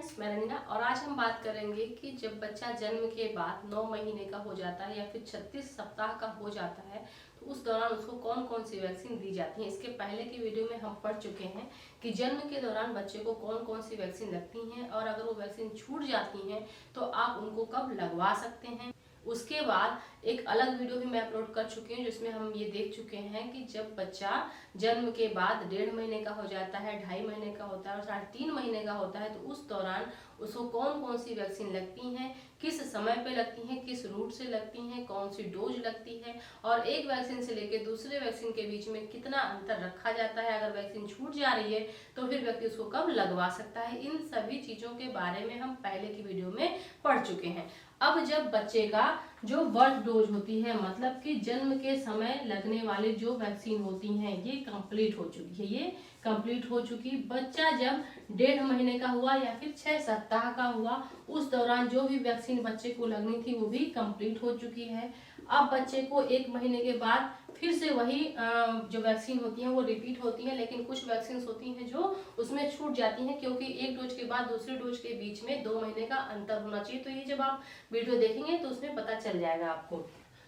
Friends, मैं रंजना और आज हम बात करेंगे कि जब बच्चा जन्म के बाद 9 महीने का हो जाता है या फिर 36 सप्ताह का हो जाता है तो उस दौरान उसको कौन कौन सी वैक्सीन दी जाती है। इसके पहले की वीडियो में हम पढ़ चुके हैं कि जन्म के दौरान बच्चे को कौन कौन सी वैक्सीन लगती हैं और अगर वो वैक्सीन छूट जाती हैं तो आप उनको कब लगवा सकते हैं। उसके बाद एक अलग वीडियो भी मैं अपलोड कर चुकी हूँ जिसमें हम ये देख चुके हैं कि जब बच्चा जन्म के बाद 1.5 महीने का हो जाता है, 2.5 महीने का होता है और 3.5 महीने का होता है तो उस दौरान उसको कौन कौन सी वैक्सीन लगती हैं, किस समय पे लगती हैं, किस रूट से लगती हैं, कौन सी डोज लगती है और एक वैक्सीन से लेकर दूसरे वैक्सीन के बीच में कितना अंतर रखा जाता है। अगर वैक्सीन छूट जा रही है तो फिर व्यक्ति उसको कब लगवा सकता है। इन सभी चीजों के बारे में हम पहले की वीडियो में पढ़ चुके हैं। अब जब बच्चे का जो बर्थ डोज होती है, मतलब कि जन्म के समय लगने वाले जो वैक्सीन होती हैं, ये कंप्लीट हो चुकी है। ये कंप्लीट हो चुकी। बच्चा जब 1.5 महीने का हुआ या फिर 6 सप्ताह का हुआ, उस दौरान जो भी वैक्सीन बच्चे को लगनी थी वो भी कंप्लीट हो चुकी है। अब बच्चे को 1 महीने के बाद फिर से वही जो वैक्सीन होती है वो रिपीट होती है, लेकिन कुछ वैक्सीन होती हैं जो उसमें छूट जाती हैं क्योंकि एक डोज के बाद दूसरे डोज के बीच में 2 महीने का अंतर होना चाहिए। तो ये जब आप वीडियो देखेंगे तो उसमें पता चल जाएगा आपको।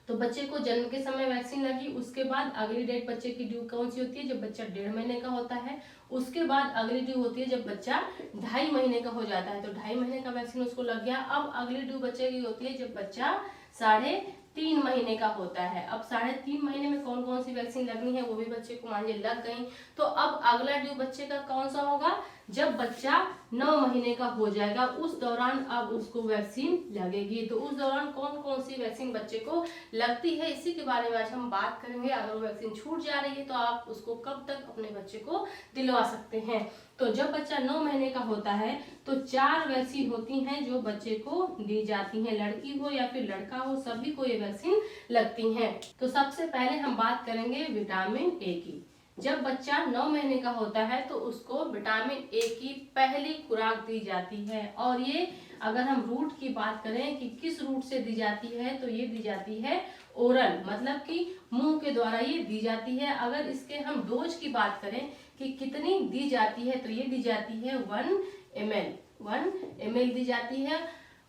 तो बच्चे को जन्म के समय वैक्सीन लगी, उसके बाद अगली डेट बच्चे की ड्यू कौन सी होती है, जब बच्चा 1.5 महीने का होता है। उसके बाद अगली ड्यू होती है जब बच्चा 2.5 महीने का हो जाता है, तो 2.5 महीने का वैक्सीन उसको लग गया। अब अगली ड्यू बच्चे की होती है जब बच्चा 3.5 महीने का होता है। अब 3.5 महीने में कौन कौन सी वैक्सीन लगनी है वो भी बच्चे को मान लीजिए लग गई। तो अब अगला ड्यू बच्चे का कौन सा होगा, जब बच्चा 9 महीने का हो जाएगा, उस दौरान अब उसको वैक्सीन लगेगी। तो उस दौरान कौन कौन सी वैक्सीन बच्चे को लगती है, इसी के बारे में आज हम बात करेंगे। अगर वो वैक्सीन छूट जा रही है तो आप उसको कब तक अपने बच्चे को दिलवा सकते हैं। तो जब बच्चा 9 महीने का होता है तो 4 वैक्सीन होती हैं जो बच्चे को दी जाती हैं। लड़की हो या फिर लड़का हो, सभी को ये वैक्सीन लगती हैं। तो सबसे पहले हम बात करेंगे विटामिन ए की। जब बच्चा 9 महीने का होता है तो उसको विटामिन ए की पहली खुराक दी जाती है। और ये अगर हम रूट की बात करें कि किस रूट से दी जाती है तो ये दी जाती है ओरल, मतलब कि मुंह के द्वारा ये दी जाती है। अगर इसके हम डोज की बात करें कि कितनी दी जाती है तो ये दी जाती है 1 ml दी जाती है।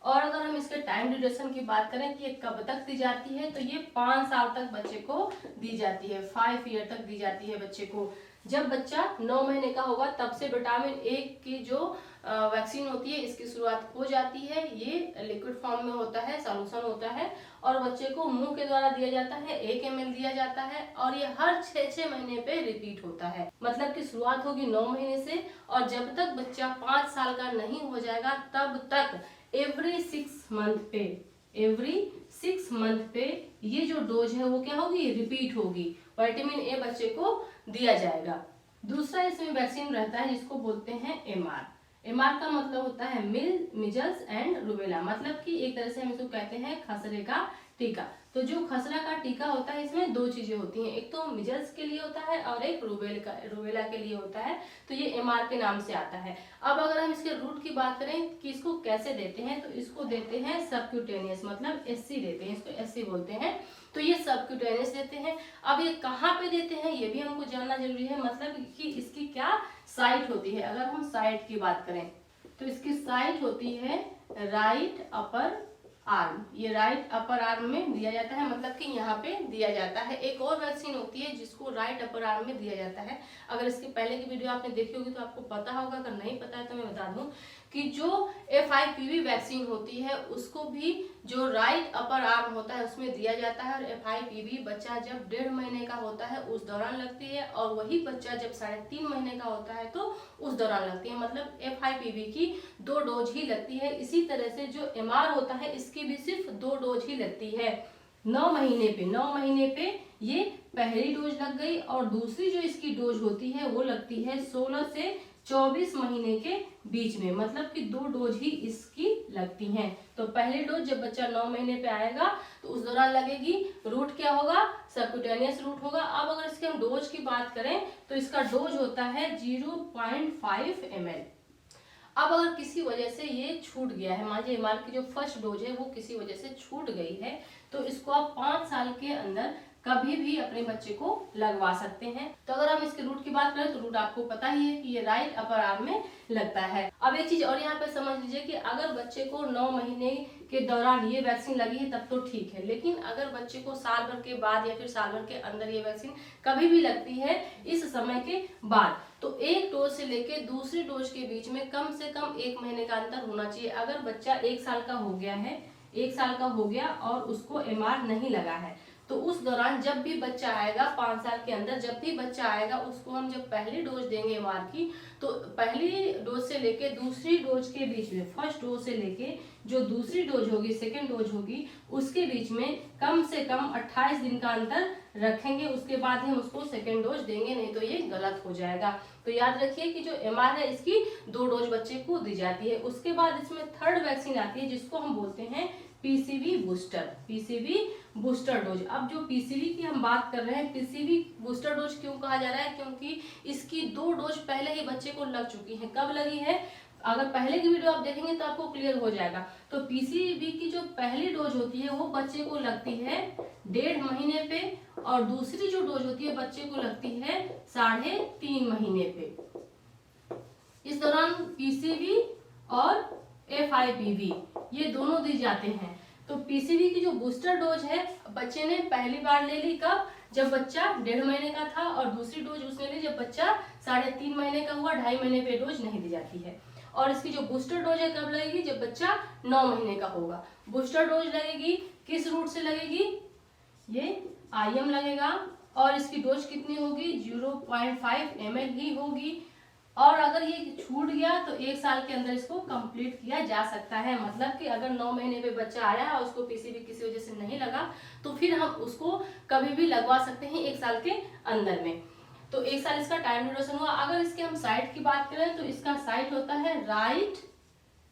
और अगर हम इसके टाइम ड्यूरेशन की बात करें कि ये कब तक दी जाती है तो ये 5 साल तक बच्चे को दी जाती है, 5 ईयर तक दी जाती है बच्चे को। जब बच्चा 9 महीने का होगा तब से विटामिन ए की जो वैक्सीन होती है इसकी शुरुआत हो जाती है। ये लिक्विड फॉर्म में होता है, सॉल्यूशन होता है और बच्चे को मुंह के द्वारा दिया जाता है। 1 ml दिया जाता है और ये हर 6 महीने पे रिपीट होता है। मतलब कि शुरुआत होगी 9 महीने से और जब तक बच्चा 5 साल का नहीं हो जाएगा तब तक एवरी 6 मंथ पे ये जो डोज है वो क्या होगी, रिपीट होगी। विटामिन ए बच्चे को दिया जाएगा। दूसरा इसमें वैक्सीन रहता है जिसको बोलते हैं एमआर। एमआर का मतलब होता है मिजल्स एंड रूबेला, मतलब कि एक तरह से हम इसको कहते हैं खसरे का टीका। तो जो खसरा का टीका होता है इसमें 2 चीजें होती हैं, एक तो मिजल्स के लिए होता है और एक रूबेला के लिए होता है। तो ये एमआर के नाम से आता है। अब अगर हम इसके रूट की बात करें कि इसको कैसे देते हैं तो इसको देते हैं सबक्यूटेनियस, मतलब एससी देते हैं, इसको एससी बोलते हैं। तो ये सबक्यूटेनियस देते हैं। अब ये कहाँ पे देते हैं ये भी हमको जानना जरूरी है, मतलब कि इसकी क्या साइट होती है। अगर हम साइट की बात करें तो इसकी साइट होती है राइट अपर आर्म। ये राइट अपर आर्म में दिया जाता है, मतलब कि यहाँ पे दिया जाता है। एक और वैक्सीन होती है जिसको राइट अपर आर्म में दिया जाता है। अगर इसके पहले की वीडियो आपने देखी होगी तो आपको पता होगा, अगर नहीं पता है तो मैं बता दूं कि जो FIPV वैक्सीन होती है उसको भी जो राइट अपर आर्म होता है उसमें दिया जाता है। और FIPV बच्चा जब 1.5 महीने का होता है उस दौरान लगती है और वही बच्चा जब 3.5 महीने का होता है तो उस दौरान लगती है। मतलब FIPV की 2 डोज ही लगती है। इसी तरह से जो MR होता है इसकी भी सिर्फ 2 डोज ही लगती है। 9 महीने पे ये पहली डोज लग गई और दूसरी जो इसकी डोज होती है वो लगती है 16 से 24 महीने के बीच में, मतलब कि 2 डोज ही इसकी लगती हैं। तो पहली डोज जब बच्चा 9 महीने पे आएगा तो उस दौरान लगेगी। रूट क्या होगा, सबक्यूटेनियस रूट होगा। अब अगर इसके हम डोज की बात करें तो इसका डोज होता है 0.5 ml। अब अगर किसी वजह से ये छूट गया है, मान लीजिए एमआर की जो फर्स्ट डोज है वो किसी वजह से छूट गई है तो इसको आप 5 साल के अंदर कभी भी अपने बच्चे को लगवा सकते हैं। तो अगर हम इसके रूट की बात करें तो रूट आपको पता ही है कि ये राइट अपर आर्म में लगता है। अब एक चीज और यहाँ पे समझ लीजिए कि अगर बच्चे को 9 महीने के दौरान ये वैक्सीन लगी है तब तो ठीक है, लेकिन अगर बच्चे को साल भर के बाद या फिर साल भर के अंदर ये वैक्सीन कभी भी लगती है इस समय के बाद, तो एक डोज से लेके दूसरी डोज के बीच में कम से कम 1 महीने का अंतर होना चाहिए। अगर बच्चा 1 साल का हो गया है, 1 साल का हो गया और उसको एमआर नहीं लगा है, तो उस दौरान जब भी बच्चा आएगा 5 साल के अंदर जब भी बच्चा आएगा उसको हम जब पहली डोज देंगे एमआर की, तो पहली डोज से लेके दूसरी डोज के बीच में, फर्स्ट डोज से लेके जो दूसरी डोज होगी, सेकेंड डोज होगी, उसके बीच में कम से कम 28 दिन का अंतर रखेंगे। उसके बाद ही हम उसको सेकेंड डोज देंगे, नहीं तो ये गलत हो जाएगा। तो याद रखिए कि जो एमआर है इसकी 2 डोज बच्चे को दी जाती है। उसके बाद इसमें थर्ड वैक्सीन आती है जिसको हम बोलते हैं PCV booster, PCV booster dose. अब जो पीसीवी की हम बात कर रहे हैं, पीसीवी बूस्टर डोज क्यों कहा जा रहा है, क्योंकि इसकी 2 डोज पहले ही बच्चे को लग चुकी है। कब लगी है, अगर पहले की वीडियो आप देखेंगे तो आपको क्लियर हो जाएगा। तो पीसीवी की जो पहली डोज होती है वो बच्चे को लगती है 1.5 महीने पे, और दूसरी जो डोज होती है बच्चे को लगती है 3.5 महीने पे। इस दौरान पीसीवी और एफआईपीवी ये दोनों दी जाते हैं। तो पीसीवी की जो बूस्टर डोज है बच्चे ने पहली बार ले ली कब, जब बच्चा 1.5 महीने का था, और दूसरी डोज उसने ली जब बच्चा 3.5 महीने का हुआ। 2.5 महीने पे डोज नहीं दी जाती है। और इसकी जो बूस्टर डोज है कब लगेगी, जब बच्चा 9 महीने का होगा। बूस्टर डोज लगेगी किस रूट से लगेगी, ये आईएम लगेगा, और इसकी डोज कितनी होगी, 0.5 ml ही होगी। और अगर ये छूट गया तो 1 साल के अंदर इसको कंप्लीट किया जा सकता है। मतलब कि अगर 9 महीने पे बच्चा आया और उसको पीसीवी किसी वजह से नहीं लगा तो फिर हम उसको कभी भी लगवा सकते हैं 1 साल के अंदर में। तो 1 साल इसका टाइम ड्यूरेशन हुआ। अगर इसके हम साइट की बात करें तो इसका साइट होता है राइट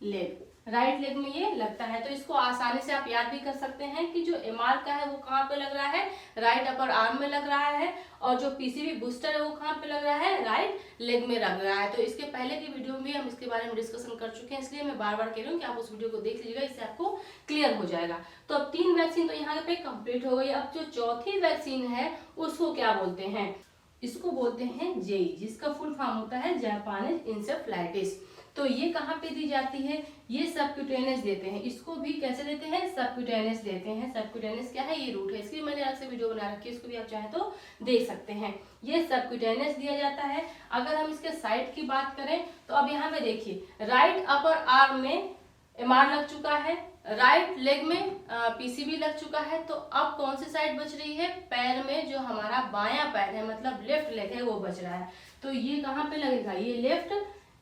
लेग, राइट लेग में ये लगता है। तो इसको आसानी से आप याद भी कर सकते हैं कि जो एमआर का है वो कहाँ पे लग रहा है, राइट अपर आर्म में लग रहा है, और जो पीसीवी बूस्टर है वो कहाँ पे लग रहा है, राइट लेग में लग रहा है। तो इसके पहले की वीडियो में हम इसके बारे में डिस्कशन कर चुके हैं, इसलिए मैं बार बार कह रही हूँ कि आप उस वीडियो को देख लीजिएगा, इससे आपको क्लियर हो जाएगा। तो अब 3 वैक्सीन तो यहाँ पे कंप्लीट हो गई। अब जो चौथी वैक्सीन है उसको क्या बोलते हैं, इसको बोलते हैं जेई, जिसका फुल फॉर्म होता है जापानीज इंसेफ्लाइटिस। तो ये कहाँ पे दी जाती है, ये सबक्यूटेनियस देते हैं। इसको भी कैसे देते हैं, सबक्यूटेनियस देते हैं। सबक्यूटेनियस क्या है, ये रूट है, इसकी मैंने अलग से वीडियो बना रखी है, इसको भी आप चाहे तो देख सकते हैं। ये सबक्यूटेनियस दिया जाता है। अगर हम इसके साइट की बात करें तो अब यहाँ पे देखिए, राइट अपर आर्म में एमआर लग चुका है, राइट लेग में पीसीबी लग चुका है। तो अब कौन सी साइड बच रही है, पैर में जो हमारा बायां पैर है मतलब लेफ्ट लेग है वो बच रहा है। तो ये कहाँ पे लगेगा, ये लेफ्ट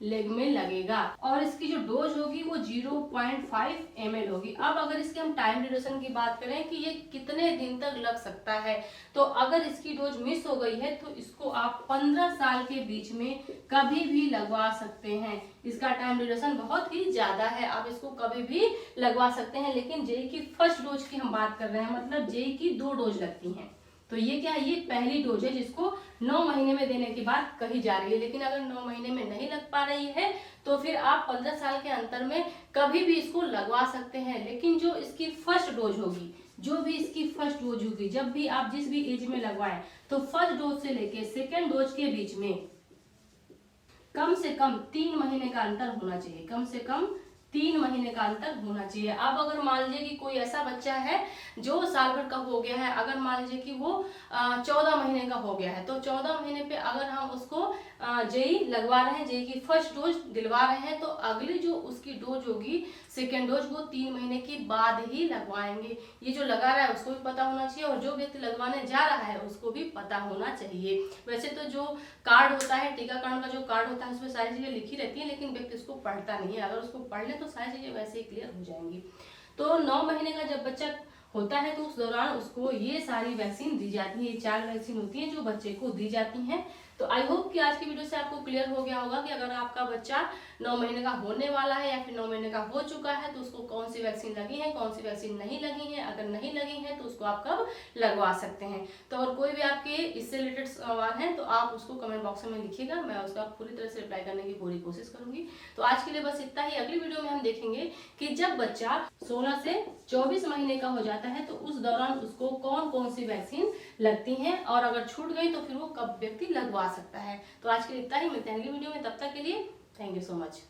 लेग में लगेगा, और इसकी जो डोज होगी वो 0.5 ml होगी। अब अगर इसके हम टाइम ड्यूरेशन की बात करें कि ये कितने दिन तक लग सकता है, तो अगर इसकी डोज मिस हो गई है तो इसको आप 15 साल के बीच में कभी भी लगवा सकते हैं। इसका टाइम ड्यूरेशन बहुत ही ज्यादा है, आप इसको कभी भी लगवा सकते हैं। लेकिन जेई की फर्स्ट डोज की हम बात कर रहे हैं, मतलब जेई की 2 डोज लगती हैं। तो ये क्या है, ये पहली डोज है जिसको 9 महीने में देने की बात कही जा रही है। लेकिन अगर 9 महीने में नहीं लग पा रही है तो फिर आप 15 साल के अंतर में कभी भी इसको लगवा सकते हैं। लेकिन जो इसकी फर्स्ट डोज होगी, जो भी इसकी फर्स्ट डोज होगी, जब भी आप जिस भी एज में लगवाएं, तो फर्स्ट डोज से लेके सेकेंड डोज के बीच में कम से कम 3 महीने का अंतर होना चाहिए, कम से कम 3 महीने का अंतर होना चाहिए। अब अगर मान लीजिए कि कोई ऐसा बच्चा है जो साल भर का हो गया है, अगर मान लीजिए कि वो 14 महीने का हो गया है, तो 14 महीने पे अगर हम उसको जेई लगवा रहे हैं, जेई की फर्स्ट डोज दिलवा रहे हैं, तो अगली जो उसकी डोज होगी सेकेंड डोज वो 3 महीने के बाद ही लगवाएंगे। ये जो लगा रहा है उसको भी पता होना चाहिए, और जो व्यक्ति लगवाने जा रहा है उसको भी पता होना चाहिए। वैसे तो जो कार्ड होता है, टीकाकरण का जो कार्ड होता है, उसमें सारी चीजें लिखी रहती है, लेकिन व्यक्ति उसको पढ़ता नहीं है। अगर उसको पढ़ ले तो सारी चीजें वैसे ही क्लियर हो जाएंगी। तो 9 महीने का जब बच्चा होता है तो उस दौरान उसको ये सारी वैक्सीन दी जाती है। ये 4 वैक्सीन होती है जो बच्चे को दी जाती हैं। तो आई होप कि आज की वीडियो से आपको क्लियर हो गया होगा कि अगर आपका बच्चा 9 महीने का होने वाला है या फिर 9 महीने का हो चुका है तो उसको कौन सी वैक्सीन लगी है, कौन सी वैक्सीन नहीं लगी है, अगर नहीं लगी है तो उसको आप कब लगवा सकते हैं। तो और कोई भी आपके इससे रिलेटेड सवाल है तो आप उसको कमेंट बॉक्स में लिखिएगा, मैं उसका पूरी तरह से रिप्लाई करने की पूरी कोशिश करूंगी। तो आज के लिए बस इतना ही। अगली वीडियो में हम देखेंगे कि जब बच्चा 16 से 24 महीने का हो जाता है तो उस दौरान उसको कौन कौन सी वैक्सीन लगती हैं और अगर छूट गई तो फिर वो कब व्यक्ति लगवा सकता है। तो आज के लिए इतना ही, मिलते हैं अगली वीडियो में, तब तक के लिए थैंक यू सो मच।